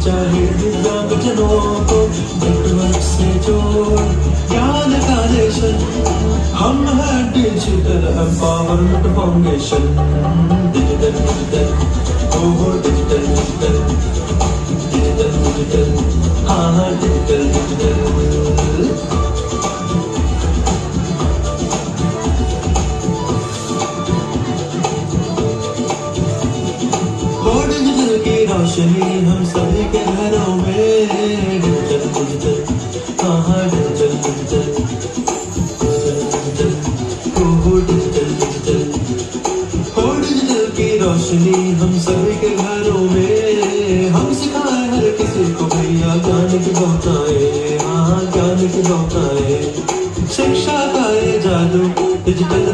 चाहे दिव्यांगजनों को नेटवर्क से जोड़ ज्ञान का नेशन। हम हैं digital empowerment foundation. Digital digital ओहो डिजिटल डिजिटल डिजिटल डिजिटल हाँ हाँ डिजिटल डिजिटल। डिजिटल की रोशनी हम सभी के घरों में। डिजिटल डिजिटल हाँ हाँ डिजिटल डिजिटल डिजिटल ओहो डिजिटल डिजिटल। हो डिजिटल की रोशनी हम सभी के घरों में। हम सिखाए हर किसी को भैया ज्ञान की बहुताएं। हाँ ज्ञान की बहुताएं। शिक्षा का ये जादू डिजिटल